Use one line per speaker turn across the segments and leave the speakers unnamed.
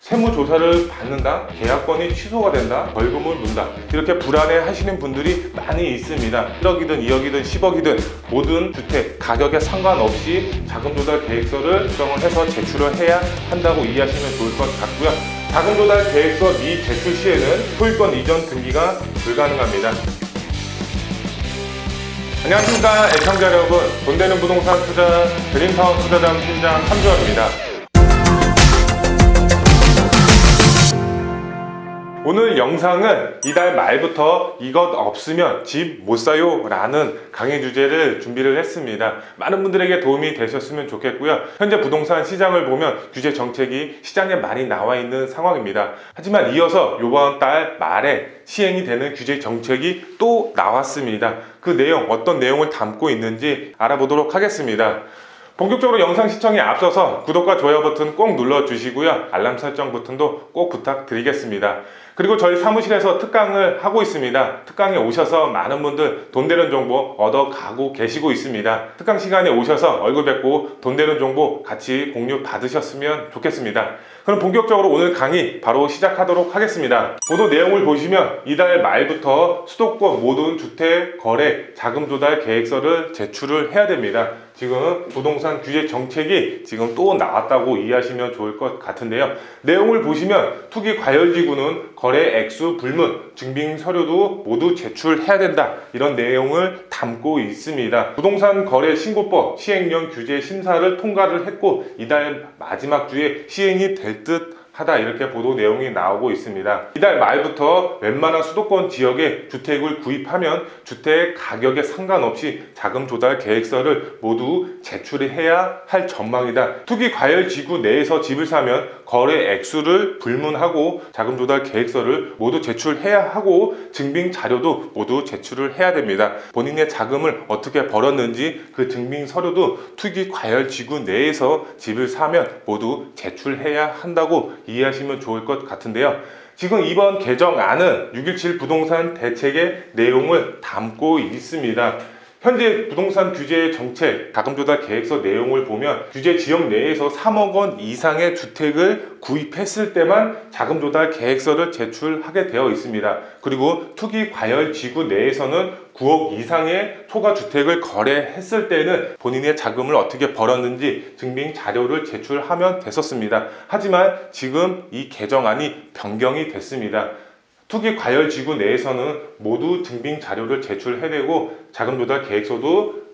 세무조사를 받는다, 계약권이 취소가 된다, 벌금을 문다, 이렇게 불안해 하시는 분들이 많이 있습니다. 1억이든 2억이든 10억이든 모든 주택 가격에 상관없이 자금조달 계획서를 수정을 해서 제출을 해야 한다고 이해하시면 좋을 것 같고요. 자금조달 계획서 미제출 시에는 소유권 이전 등기가 불가능합니다. 안녕하십니까 애청자 여러분, 돈되는 부동산 투자 드림타운 투자자금 팀장 함주환입니다. 오늘 영상은 이달 말부터 이것 없으면 집 못 사요 라는 강의 주제를 준비를 했습니다. 많은 분들에게 도움이 되셨으면 좋겠고요. 현재 부동산 시장을 보면 규제 정책이 시장에 많이 나와 있는 상황입니다. 하지만 이어서 이번 달 말에 시행이 되는 규제 정책이 또 나왔습니다. 그 내용, 어떤 내용을 담고 있는지 알아보도록 하겠습니다. 본격적으로 영상 시청에 앞서서 구독과 좋아요 버튼 꼭 눌러주시고요. 알람 설정 버튼도 꼭 부탁드리겠습니다. 그리고 저희 사무실에서 특강을 하고 있습니다. 특강에 오셔서 많은 분들 돈 되는 정보 얻어가고 계시고 있습니다. 특강 시간에 오셔서 얼굴 뵙고 돈 되는 정보 같이 공유 받으셨으면 좋겠습니다. 그럼 본격적으로 오늘 강의 바로 시작하도록 하겠습니다. 보도 내용을 보시면 이달 말부터 수도권 모든 주택 거래 자금 조달 계획서를 제출을 해야 됩니다. 지금 부동산 규제 정책이 지금 또 나왔다고 이해하시면 좋을 것 같은데요. 내용을 보시면 투기 과열지구는 거래 액수 불문, 증빙 서류도 모두 제출해야 된다. 이런 내용을 담고 있습니다. 부동산 거래 신고법 시행령 규제 심사를 통과를 했고 이달 마지막 주에 시행이 될 듯 하다, 이렇게 보도 내용이 나오고 있습니다. 이달 말부터 웬만한 수도권 지역에 주택을 구입하면 주택 가격에 상관없이 자금 조달 계획서를 모두 제출해야 할 전망이다. 투기 과열 지구 내에서 집을 사면 거래 액수를 불문하고 자금 조달 계획서를 모두 제출해야 하고 증빙 자료도 모두 제출을 해야 됩니다. 본인의 자금을 어떻게 벌었는지 그 증빙 서류도 투기 과열 지구 내에서 집을 사면 모두 제출해야 한다고 이해하시면 좋을 것 같은데요. 지금 이번 개정안은 6.17 부동산 대책의 내용을 담고 있습니다. 현재 부동산 규제 정책 자금조달 계획서 내용을 보면 규제 지역 내에서 3억 원 이상의 주택을 구입했을 때만 자금조달 계획서를 제출하게 되어 있습니다. 그리고 투기 과열 지구 내에서는 9억 이상의 초과 주택을 거래했을 때는 본인의 자금을 어떻게 벌었는지 증빙 자료를 제출하면 됐었습니다. 하지만 지금 이 개정안이 변경이 됐습니다. 투기 과열 지구 내에서는 모두 증빙 자료를 제출해야 되고 자금 조달 계획서도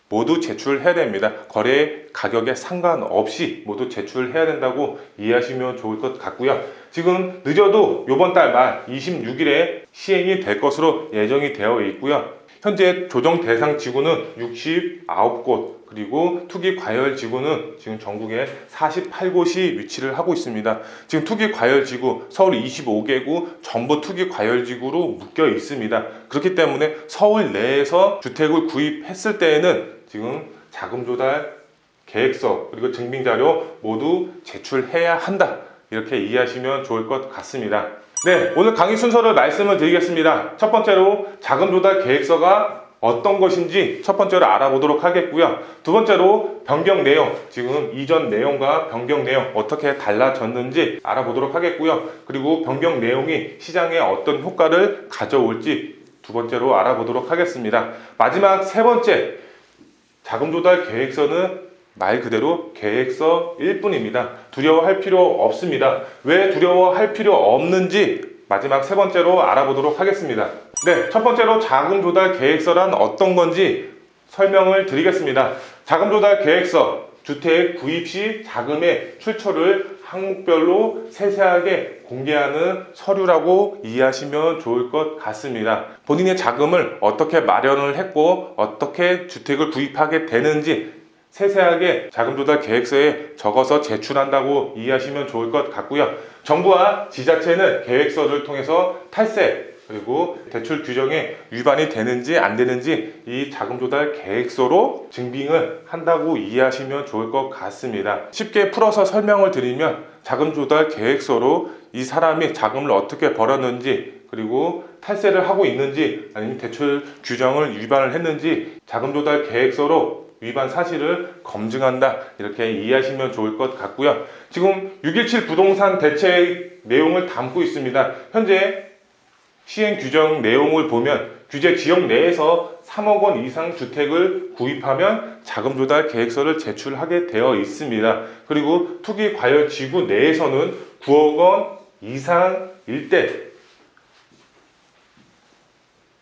모두 제출해야 됩니다. 거래 가격에 상관없이 모두 제출해야 된다고 이해하시면 좋을 것 같고요. 지금 늦어도 이번 달 말 26일에 시행이 될 것으로 예정이 되어 있고요. 현재 조정 대상 지구는 69곳, 그리고 투기 과열 지구는 지금 전국에 48곳이 위치를 하고 있습니다. 지금 투기 과열 지구 서울 25개구 전부 투기 과열 지구로 묶여 있습니다. 그렇기 때문에 서울 내에서 주택을 구입했을 때에는 지금 자금 조달 계획서 그리고 증빙 자료 모두 제출해야 한다, 이렇게 이해하시면 좋을 것 같습니다. 네, 오늘 강의 순서를 말씀을 드리겠습니다. 첫 번째로 자금 조달 계획서가 어떤 것인지 첫 번째로 알아보도록 하겠고요. 두 번째로 변경 내용, 지금 이전 내용과 변경 내용 어떻게 달라졌는지 알아보도록 하겠고요. 그리고 변경 내용이 시장에 어떤 효과를 가져올지 두 번째로 알아보도록 하겠습니다. 마지막 세 번째, 자금 조달 계획서는 말 그대로 계획서일 뿐입니다. 두려워할 필요 없습니다. 왜 두려워할 필요 없는지 마지막 세 번째로 알아보도록 하겠습니다. 네, 첫 번째로 자금 조달 계획서란 어떤 건지 설명을 드리겠습니다. 자금 조달 계획서, 주택 구입 시 자금의 출처를 항목별로 세세하게 공개하는 서류라고 이해하시면 좋을 것 같습니다. 본인의 자금을 어떻게 마련을 했고 어떻게 주택을 구입하게 되는지 세세하게 자금 조달 계획서에 적어서 제출한다고 이해하시면 좋을 것 같고요. 정부와 지자체는 계획서를 통해서 탈세 그리고 대출 규정에 위반이 되는지 안 되는지 이 자금 조달 계획서로 증빙을 한다고 이해하시면 좋을 것 같습니다. 쉽게 풀어서 설명을 드리면 자금 조달 계획서로 이 사람이 자금을 어떻게 벌었는지 그리고 탈세를 하고 있는지 아니면 대출 규정을 위반을 했는지 자금 조달 계획서로 위반 사실을 검증한다, 이렇게 이해하시면 좋을 것 같고요. 지금 6.17 부동산 대책 내용을 담고 있습니다. 현재 시행 규정 내용을 보면 규제 지역 내에서 3억 원 이상 주택을 구입하면 자금 조달 계획서를 제출하게 되어 있습니다. 그리고 투기 과열 지구 내에서는 9억 원 이상일 때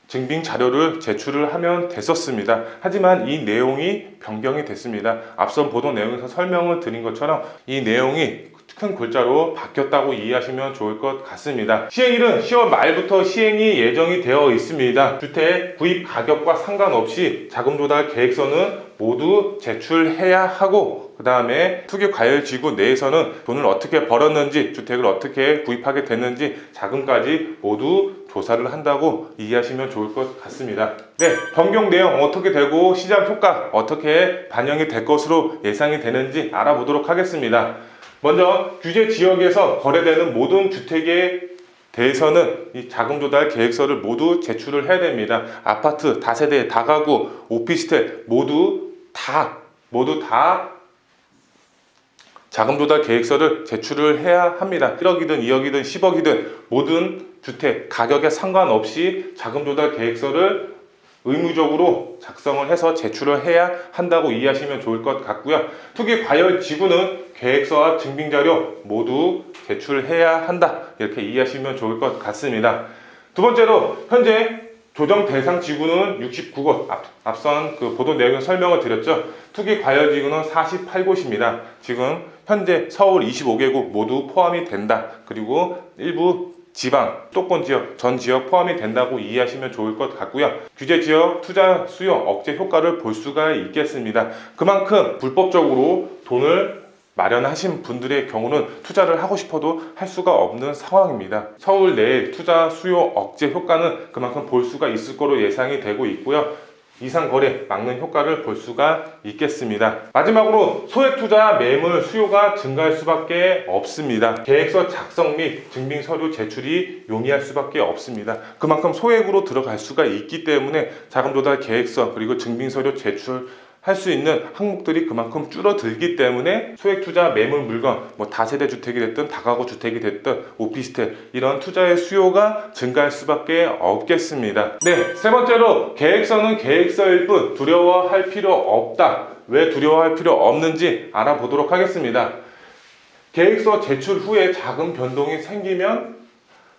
증빙 자료를 제출을 하면 됐었습니다. 하지만 이 내용이 변경이 됐습니다. 앞선 보도 내용에서 설명을 드린 것처럼 이 내용이 큰 글자로 바뀌었다고 이해하시면 좋을 것 같습니다. 시행일은 10월 말부터 시행이 예정이 되어 있습니다. 주택 구입 가격과 상관없이 자금 조달 계획서는 모두 제출해야 하고, 그 다음에 투기 과열 지구 내에서는 돈을 어떻게 벌었는지, 주택을 어떻게 구입하게 됐는지 자금까지 모두 조사를 한다고 이해하시면 좋을 것 같습니다. 네, 변경 내용 어떻게 되고 시장 효과 어떻게 반영이 될 것으로 예상이 되는지 알아보도록 하겠습니다. 먼저 규제 지역에서 거래되는 모든 주택에 대해서는 이 자금 조달 계획서를 모두 제출을 해야 됩니다. 아파트, 다세대, 다가구, 오피스텔 모두 다 자금 조달 계획서를 제출을 해야 합니다. 1억이든 2억이든 10억이든 모든 주택 가격에 상관없이 자금 조달 계획서를 의무적으로 작성을 해서 제출을 해야 한다고 이해하시면 좋을 것 같고요. 투기 과열 지구는 계획서와 증빙자료 모두 제출해야 한다, 이렇게 이해하시면 좋을 것 같습니다. 두 번째로 현재 조정 대상 지구는 69곳, 앞선 그 보도 내용에 설명을 드렸죠. 투기 과열 지구는 48곳입니다. 지금 현재 서울 25개국 모두 포함이 된다. 그리고 일부 지방, 수도권 지역, 전 지역 포함이 된다고 이해하시면 좋을 것 같고요. 규제 지역 투자 수요 억제 효과를 볼 수가 있겠습니다. 그만큼 불법적으로 돈을 마련하신 분들의 경우는 투자를 하고 싶어도 할 수가 없는 상황입니다. 서울 내에 투자 수요 억제 효과는 그만큼 볼 수가 있을 거로 예상이 되고 있고요. 이상 거래 막는 효과를 볼 수가 있겠습니다. 마지막으로 소액 투자 매물 수요가 증가할 수밖에 없습니다. 계획서 작성 및 증빙 서류 제출이 용이할 수밖에 없습니다. 그만큼 소액으로 들어갈 수가 있기 때문에 자금 조달 계획서 그리고 증빙 서류 제출 할 수 있는 항목들이 그만큼 줄어들기 때문에 소액 투자 매물 물건, 다세대 주택이 됐든 다가구 주택이 됐든 오피스텔, 이런 투자의 수요가 증가할 수밖에 없겠습니다. 네, 세 번째로 계획서는 계획서일 뿐 두려워할 필요 없다. 왜 두려워할 필요 없는지 알아보도록 하겠습니다. 계획서 제출 후에 자금 변동이 생기면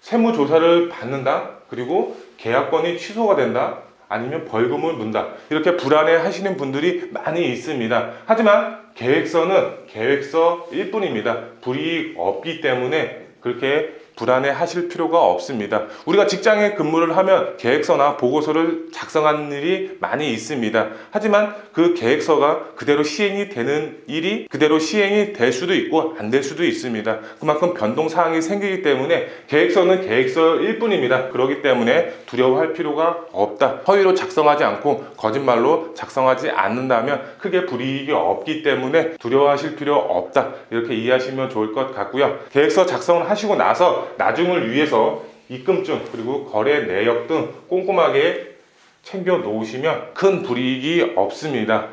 세무조사를 받는다. 그리고 계약권이 취소가 된다. 아니면 벌금을 문다. 이렇게 불안해 하시는 분들이 많이 있습니다. 하지만 계획서는 계획서일 뿐입니다. 불이익 없기 때문에 그렇게 불안해 하실 필요가 없습니다. 우리가 직장에 근무를 하면 계획서나 보고서를 작성하는 일이 많이 있습니다. 하지만 그 계획서가 그대로 시행이 되는 일이 그대로 시행이 될 수도 있고 안 될 수도 있습니다. 그만큼 변동사항이 생기기 때문에 계획서는 계획서일 뿐입니다. 그렇기 때문에 두려워할 필요가 없다. 허위로 작성하지 않고 거짓말로 작성하지 않는다면 크게 불이익이 없기 때문에 두려워하실 필요 없다. 이렇게 이해하시면 좋을 것 같고요. 계획서 작성을 하시고 나서 나중을 위해서 입금증 그리고 거래 내역 등 꼼꼼하게 챙겨 놓으시면 큰 불이익이 없습니다.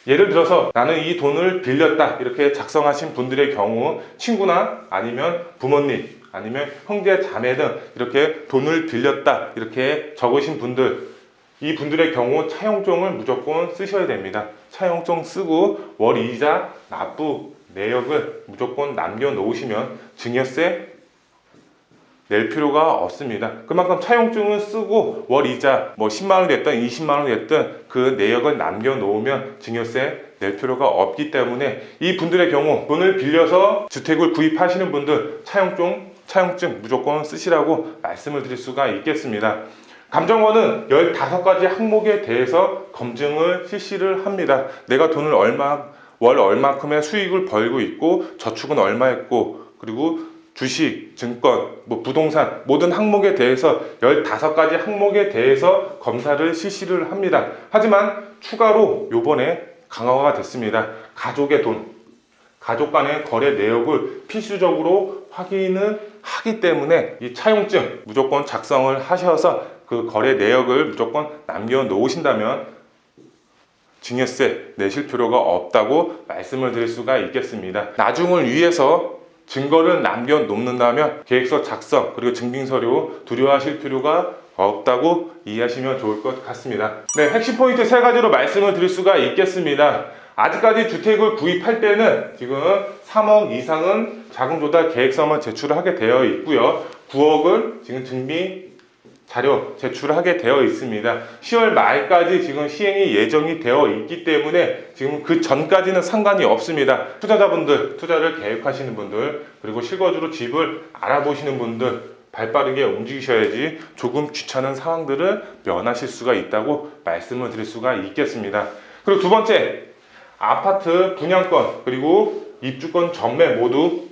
예를 들어서 나는 이 돈을 빌렸다 이렇게 작성하신 분들의 경우 친구나 아니면 부모님 아니면 형제 자매 등 이렇게 돈을 빌렸다 이렇게 적으신 분들, 이 분들의 경우 차용증을 무조건 쓰셔야 됩니다. 차용증 쓰고 월 이자 납부 내역을 무조건 남겨 놓으시면 증여세 낼 필요가 없습니다. 그만큼 차용증을 쓰고 월 이자 10만원 됐든 20만원 됐든 그 내역을 남겨 놓으면 증여세 낼 필요가 없기 때문에 이 분들의 경우 돈을 빌려서 주택을 구입하시는 분들 차용증 무조건 쓰시라고 말씀을 드릴 수가 있겠습니다. 감정원은 15가지 항목에 대해서 검증을 실시를 합니다. 내가 돈을 월 얼마큼의 수익을 벌고 있고 저축은 얼마 했고 그리고 주식, 증권, 부동산 모든 항목에 대해서 15가지 항목에 대해서 검사를 실시를 합니다. 하지만 추가로 요번에 강화가 됐습니다. 가족의 돈, 가족 간의 거래 내역을 필수적으로 확인을 하기 때문에 이 차용증 무조건 작성을 하셔서 그 거래 내역을 무조건 남겨 놓으신다면 증여세 내실 필요가 없다고 말씀을 드릴 수가 있겠습니다. 나중을 위해서 증거를 남겨놓는다면 계획서 작성 그리고 증빙서류 두려워하실 필요가 없다고 이해하시면 좋을 것 같습니다. 네, 핵심 포인트 3가지로 말씀을 드릴 수가 있겠습니다. 아직까지 주택을 구입할 때는 지금 3억 이상은 자금 조달 계획서만 제출을 하게 되어 있고요. 9억을 지금 증빙 자료 제출을 하게 되어 있습니다. 10월 말까지 지금 시행이 예정이 되어 있기 때문에 지금 그 전까지는 상관이 없습니다. 투자자분들, 투자를 계획하시는 분들, 그리고 실거주로 집을 알아보시는 분들 발빠르게 움직이셔야지 조금 귀찮은 상황들을 면하실 수가 있다고 말씀을 드릴 수가 있겠습니다. 그리고 두 번째, 아파트 분양권 그리고 입주권 전매 모두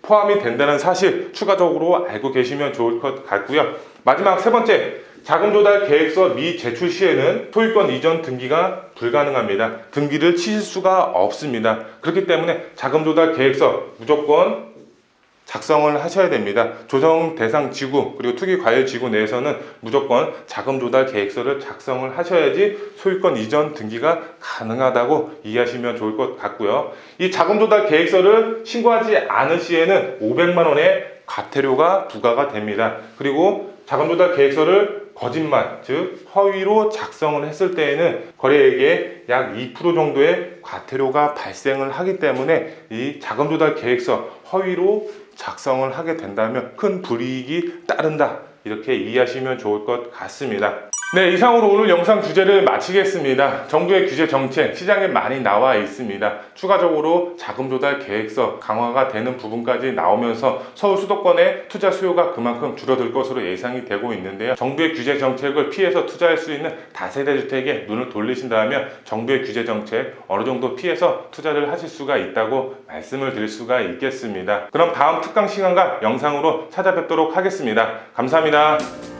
포함이 된다는 사실 추가적으로 알고 계시면 좋을 것 같고요. 마지막 세 번째, 자금 조달 계획서 미제출 시에는 소유권 이전 등기가 불가능합니다. 등기를 치실 수가 없습니다. 그렇기 때문에 자금 조달 계획서 무조건 작성을 하셔야 됩니다. 조정 대상 지구 그리고 투기 과열 지구 내에서는 무조건 자금 조달 계획서를 작성을 하셔야지 소유권 이전 등기가 가능하다고 이해하시면 좋을 것 같고요. 이 자금 조달 계획서를 신고하지 않은 시에는 500만 원의 과태료가 부과가 됩니다. 그리고 자금 조달 계획서를 거짓말, 즉 허위로 작성을 했을 때에는 거래액의 약 2% 정도의 과태료가 발생을 하기 때문에 이 자금 조달 계획서 허위로 작성을 하게 된다면 큰 불이익이 따른다, 이렇게 이해하시면 좋을 것 같습니다. 네, 이상으로 오늘 영상 주제를 마치겠습니다. 정부의 규제 정책 시장에 많이 나와 있습니다. 추가적으로 자금 조달 계획서 강화가 되는 부분까지 나오면서 서울 수도권의 투자 수요가 그만큼 줄어들 것으로 예상이 되고 있는데요. 정부의 규제 정책을 피해서 투자할 수 있는 다세대 주택에 눈을 돌리신다면 정부의 규제 정책 어느 정도 피해서 투자를 하실 수가 있다고 말씀을 드릴 수가 있겠습니다. 그럼 다음 특강 시간과 영상으로 찾아뵙도록 하겠습니다. 감사합니다.